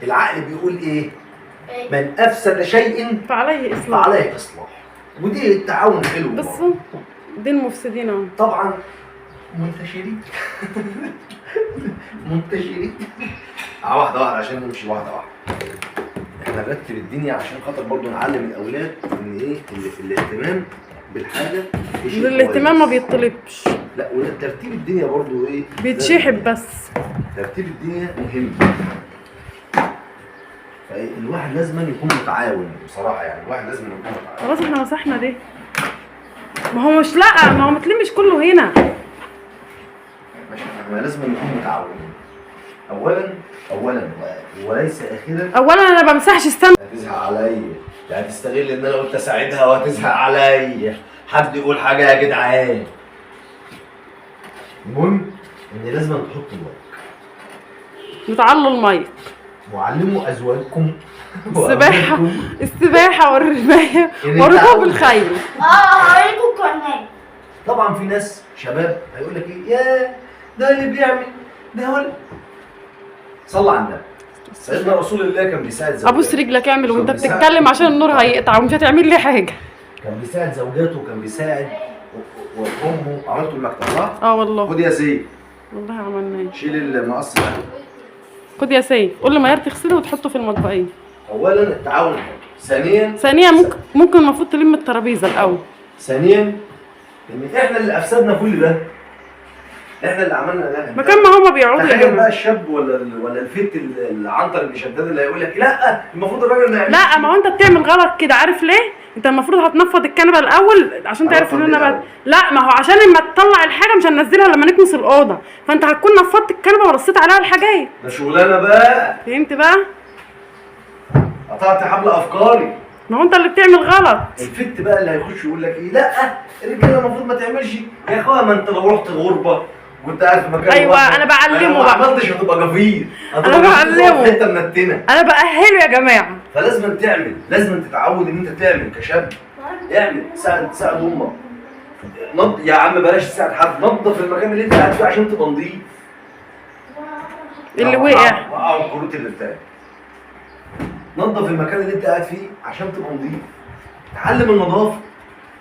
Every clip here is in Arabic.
العقل بيقول ايه؟ من افسد شيء فعليه اصلاح. ودي التعاون حلو. بس دي المفسدين اهو. طبعا منتشرين. منتشرين. واحده واحده عشان نمشي واحده واحده. احنا نرتب الدنيا عشان خاطر برضه نعلم الاولاد ان ايه الاهتمام بالحاجه الاهتمام ما بيطلبش. لا وترتيب الدنيا برضه ايه بيتشحب بس. ترتيب الدنيا مهم. فالواحد لازم يكون متعاون بصراحه، يعني الواحد لازم يكون متعاون. خلاص احنا مسحنا دي. ما هو مش، لا ما هو متلمش كله هنا. ماشي، احنا لازم نكون متعاونين. اولا وليس اخيرا. اولا انا ما بمسحش، استنى. هتزهق عليا، يعني تستغل ان انا قلت اساعدها وهتزهق عليا. حد يقول حاجه يا جدعان. المهم ان لازم تحطوا المايك. نتعلوا المايك. وعلموا ازواجكم السباحه والرمايه وركوب الخيل. هوريكم كمان. طبعا في ناس شباب هيقول لك ايه، يا ده اللي بيعمل ده هو صلى على النبي. سيدنا رسول الله كان بيساعد زوجاته. ابوس رجلك اعمل وانت بتتكلم عشان النور هيقطع ومش هتعمل لي حاجه. كان بيساعد زوجاته وكان بيساعد وامه. عملتوا المكتب صح؟ والله. خد يا سيد. والله عملناه. شيل المقص ده. خد يا سيد، قول لميار تغسله وتحطه في المطبقيه. اولا التعاون حلو. ثانيا ممكن المفروض تلم الترابيزه الاول. ثانيا ان احنا اللي افسدنا كل ده. احنا اللي عملنا ده. مكان ما هما بيقعدوا تخيل بقى الشاب ولا الفت العنتر اللي شداد اللي هيقول لك لا المفروض الراجل ما يعملش. لا ما هو انت بتعمل غلط كده، عارف ليه؟ انت المفروض هتنفض الكنبه الاول عشان تعرف ان انا بقى. لا ما هو عشان لما تطلع الحاجه مش هننزلها لما نكنس الاوضه، فانت هتكون نفضت الكنبه ورصيت عليها الحاجات. ده شغلانه بقى. فهمت بقى؟ قطعت حبل افكاري. ما هو انت اللي بتعمل غلط. الفت بقى اللي هيخش يقول لك ايه، لا الرجاله المفروض ما تعملش. يا اخويا ما انت لو رحت غربه وانت قاعد في مكان ايوه انا بعلمه بقى. ما عملتش هتبقى جفير. انا بعلمه. انت منتنه. انا باهله يا جماعه. فلازم تعمل، لازم تتعود ان انت تعمل كشاب. اعمل، تساعد امك. يا عم بلاش تساعد حد، نظف المكان اللي انت قاعد فيه عشان تبقى نظيف. اللي وقع وقعوا الكروت اللي بتاعك. نظف المكان اللي انت قاعد فيه عشان تبقى نظيف. تعلم النظافه.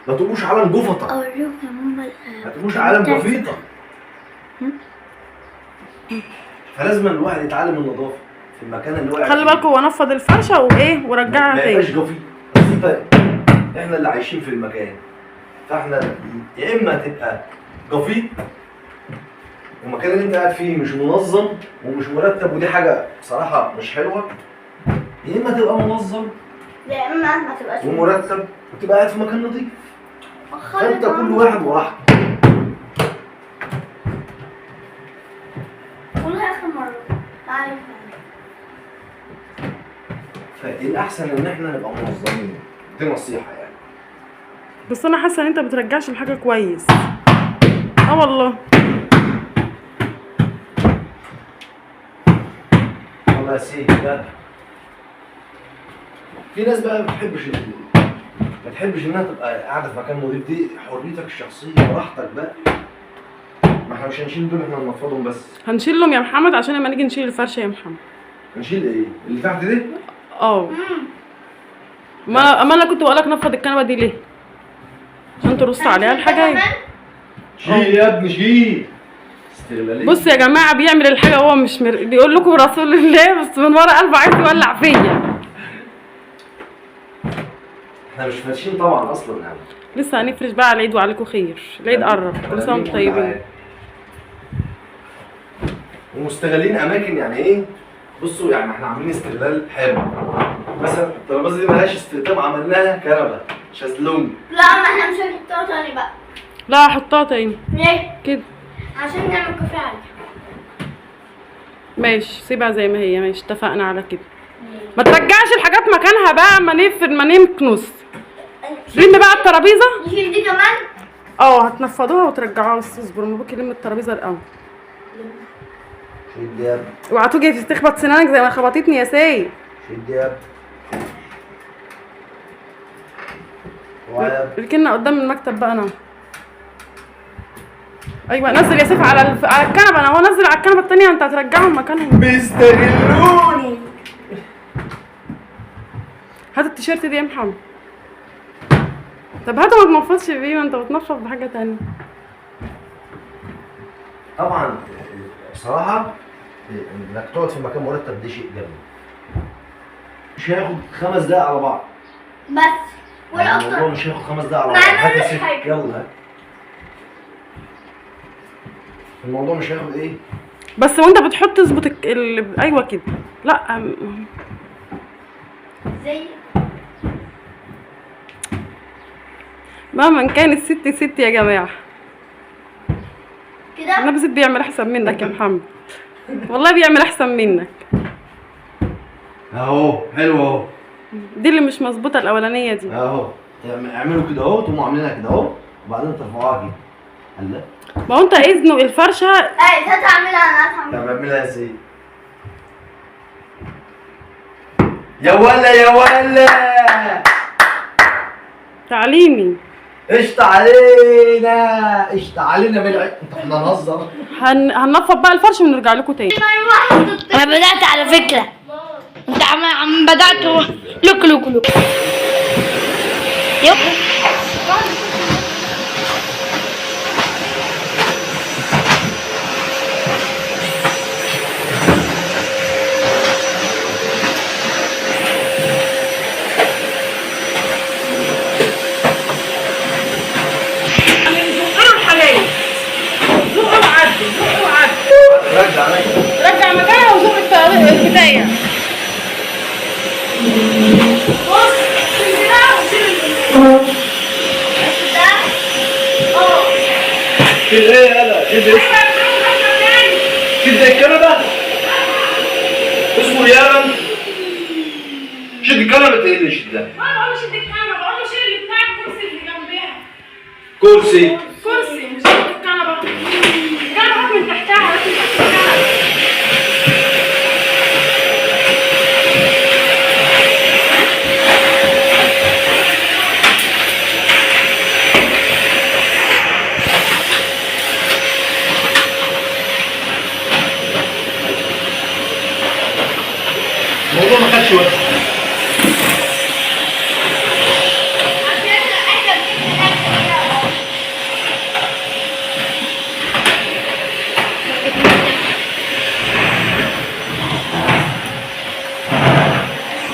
ما تبقوش عالم جفطه. اوريكم يا ماما. ما تبقوش عالم جفيطه. فلازم الواحد يتعلم النظافه في المكان اللي واقع. خلي بالكوا هو نفض الفرشه وايه ورجعها تاني. ما يبقاش جفيط. احنا اللي عايشين في المكان. فاحنا يا اما تبقى جفيط والمكان اللي انت قاعد فيه مش منظم ومش مرتب، ودي حاجه بصراحه مش حلوه. يا اما تبقى منظم يا اما ما تبقاش ومرتب وتبقى قاعد في مكان نظيف. فانت كل واحد وراحته. قولها اخر مره. تعالى. فالاحسن ان احنا نبقى منظمين. دي نصيحه يعني. بس انا حاسه ان انت بترجعش الحاجه كويس. والله. والله يا سيدي بقى في ناس بقى ما بتحبش انها تبقى قاعده في مكان نظيف. دي حريتك الشخصيه براحتك بقى. ما احنا مش هنشيل دول، احنا هننفضهم بس. هنشيلهم يا محمد عشان لما نيجي نشيل الفرشه يا محمد. هنشيل ايه؟ اللي تحت دي؟ ما انا كنت بقول لك نفض الكنبه دي ليه؟ عشان ترص عليها الحاجات. شيل يا ابني شيل. استغلاليه. بص يا جماعه بيعمل الحاجه هو مش بيقول لكم رسول الله بس من ورا قلبه عايز يولع فيا. احنا مش ماشيين طبعا اصلا يعني. لسه هنفرش بقى على العيد وعليكم خير. العيد قرب، كل سنه وانتم طيبين. ومستغلين اماكن يعني ايه؟ بصوا يعني احنا عاملين استغلال حلو. مثلا الترابيزه دي مالهاش استخدام، عملناها كنبه شازلونج. لا ما احنا مش هنحطها تاني بقى. لا هحطها تاني. ليه؟ كده عشان نعمل كافيه عليها. ماشي سيبها زي ما هي. ماشي اتفقنا على كده. ما ترجعش الحاجات مكانها بقى. ما نقفل ما نكنس. لم بقى الترابيزه. نشيل دي كمان. هتنفضوها وترجعوها. بس اصبروا مبروك يلم الترابيزه الاول. شد يا ابني. اوعى تيجي تخبط سنانك زي ما خبطتني يا سيد. شد يا ابني. ركنا قدام المكتب بقى انا. ايوه نزل يا سيف على الكنبه. انا هو نزل على الكنبه الثانيه. انت هترجعهم مكانهم. بيستغلوني. التيشيرت دي يا محمد. طب هاته ما تنفضش بيه، ما انت بتنفض بحاجه تانية. طبعا بصراحه انك تقعد في مكان مرتب دي شيء جميل. مش هياخد 5 دقايق على بعض بس ولا الموضوع اكتر. مش هياخد 5 دقايق على ما بعض. هات عملناش يا ست حاجة. يلا هات. الموضوع مش هياخد ايه؟ بس وانت بتحط اظبط ايوه كده. لا زي مهما كان الست ست يا جماعه. كده. انا بس بيعمل احسن منك يا محمد، والله بيعمل احسن منك. اهو حلو اهو. دي اللي مش مظبوطه الاولانيه دي. اهو اعملوا كده اهو، تقوموا عاملينها كده اهو وبعدين ترفعوها كده. هلا ما هو انت اذنه الفرشه. اي هتعملها انا هتعملها. طب اعملها ازاي؟ يا ولا يا ولا تعليمي. قشطة علينا قشطة علينا انت احنا نهزر. هننفض بقى الفرش ونرجع لكم تاني. انا بدأت على فكرة. انت عم بدأت لوك لوك لوك. يب. رجع رجع مكانها وزق البداية. بص شيل ده وشيل شيل ايه يالا؟ شيل ايه؟ شيل زي الكنبة؟ اصبر يالا. شيل الكنبة ايه اللي شيل ده؟ ما بقولش شيل الكنبة، بقول له شيل اللي بتاع الكرسي اللي جنبيها. كرسي كرسي مش شيل الكنبة. الكنبة هات من تحتها، هات من تحت الكنبة. الموضوع ما خدش وقت.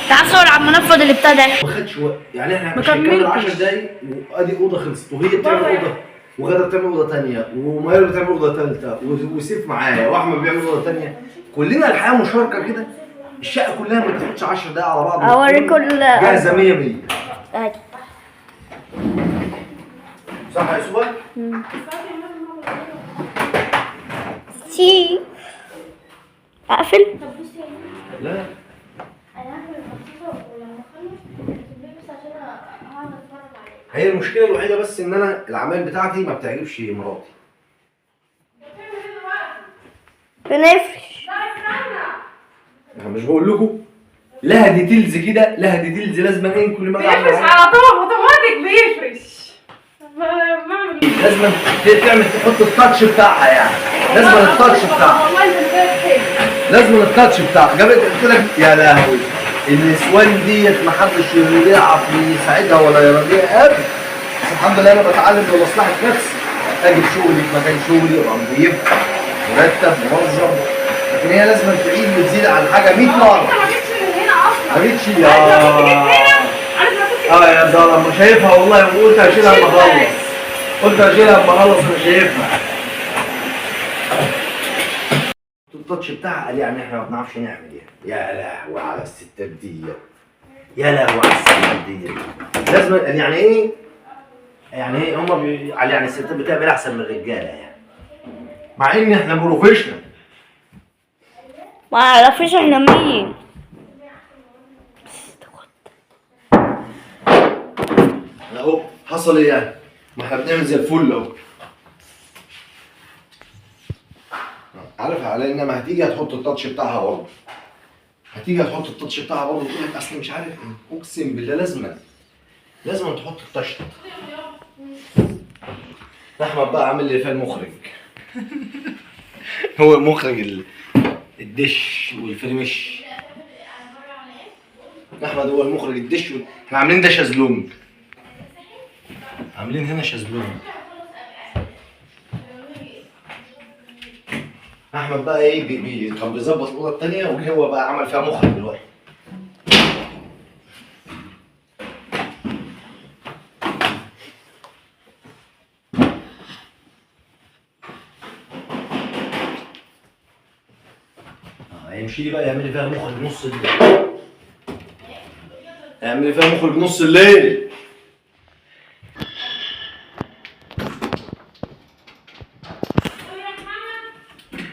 تعال صور عم نفض اللي ابتدى. ما خدش وقت، يعني احنا ما مش هنكمل كملتش. 10 دقايق وادي اوضه خلصت، وهي بتعمل اوضه، وغاده بتعمل اوضه ثانيه، ومايرو بتعمل اوضه ثالثه، وسيف معايا، واحمد بيعمل اوضه ثانيه. كلنا الحياه مشاركه كده. الشقه كلها ما تاخدش 10 دقايق على بعض. اوريكم جاهزه 100 100. اهي. صح يا سوبر؟ سي اقفل. لا هي المشكله الوحيده بس ان انا العمايل بتاعتي ما بتعجبش مراتي. بنفرش. انا مش بقول لكم لها ديتيلز كده، لها ديتيلز لازم ايه كل ما اجي اعمل بيفرش حاجة. على طول اوتوماتيك بيفرش. لازم تعمل تحط التاتش بتاعها، يعني لازم التاتش بتاعها، والله انت متخيل. لازم التاتش بتاعها. جابت قلت لك يا لهوي النسوان ديت ما حدش يعرف يساعدها ولا يراضيها ابدا. بس الحمد لله انا بتعلم لمصلحه نفسي، اجي شغلي في مكان شغلي ابقى نظيف مرتب منظم، لكن هي لازم تعيد وتزيد عن حاجه 100 مره. انت ما جيتش من هنا اصلا. ما جيتش عارف لو كنت جيت هنا، عارف لو كنت اه يا ظلم مش شايفها والله، وقلت هشيلها اما اخلص، قلت هشيلها اما اخلص مش شايفها. التاتش بتاعها قال يعني احنا ما بنعرفش نعمل ايه. يا لهوي على الستات دي، يا لهوي على الستات دي. لازم يعني ايه؟ يعني ايه هما يعني الستات بتعمل احسن من الرجاله يعني، مع ان احنا بروفيشنال. ما اعرفش احنا مين. اهو حصل ايه يعني؟ ما احنا بنعمل زي الفل اهو. عارف على انما هتيجي هتحط التاتش بتاعها برضه. هتيجي هتحط التاتش بتاعها برضه تقول لك اصل مش عارف ايه. اقسم بالله لازم تحط التاتش ده. احمد بقى عامل لي فيها المخرج. هو مخرج الدش والفرمش. احمد هو المخرج الدش احنا عاملين ده شازلونج. عاملين هنا شازلونج. احمد بقى ايه كان بيظبط الاوضه الثانيه وهو بقى عمل فيها مخرج دلوقتي. هيمشي لي بقى يعمل لي فيها مخرج نص الليل. يعمل لي فيها مخرج نص الليل.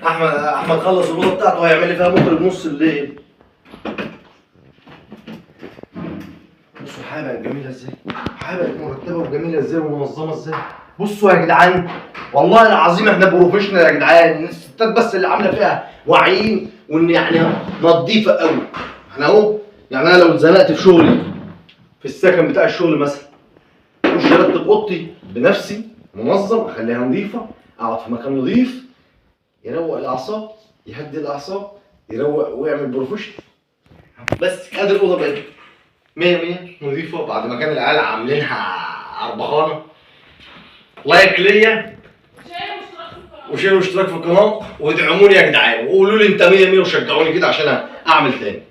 احمد خلص الاوضه بتاعته وهيعمل لي فيها مخرج نص الليل. بصوا الحياه بقت جميله ازاي، الحياه بقت مرتبه وجميله ازاي ومنظمه ازاي. بصوا يا جدعان والله العظيم احنا بروفيشنال يا جدعان، الستات بس اللي عامله فيها واعيين وان يعني نظيفه قوي. احنا اهو يعني انا لو اتزنقت في شغلي في السكن بتاع الشغل مثلا اخش ارتب اوضتي بنفسي منظم، اخليها نظيفه، اقعد في مكان نظيف يروق الاعصاب، يهدي الاعصاب، يروق ويعمل بروفيشنال. بس ادي الاوضه بقت 100 نظيفه بعد ما كان العيال عاملينها عربخانه. لايك ليا وشيروا اشتراك في القناه وادعموني يا جدعان وقولوا لي انت 100 وشجعوني كده عشان اعمل تاني.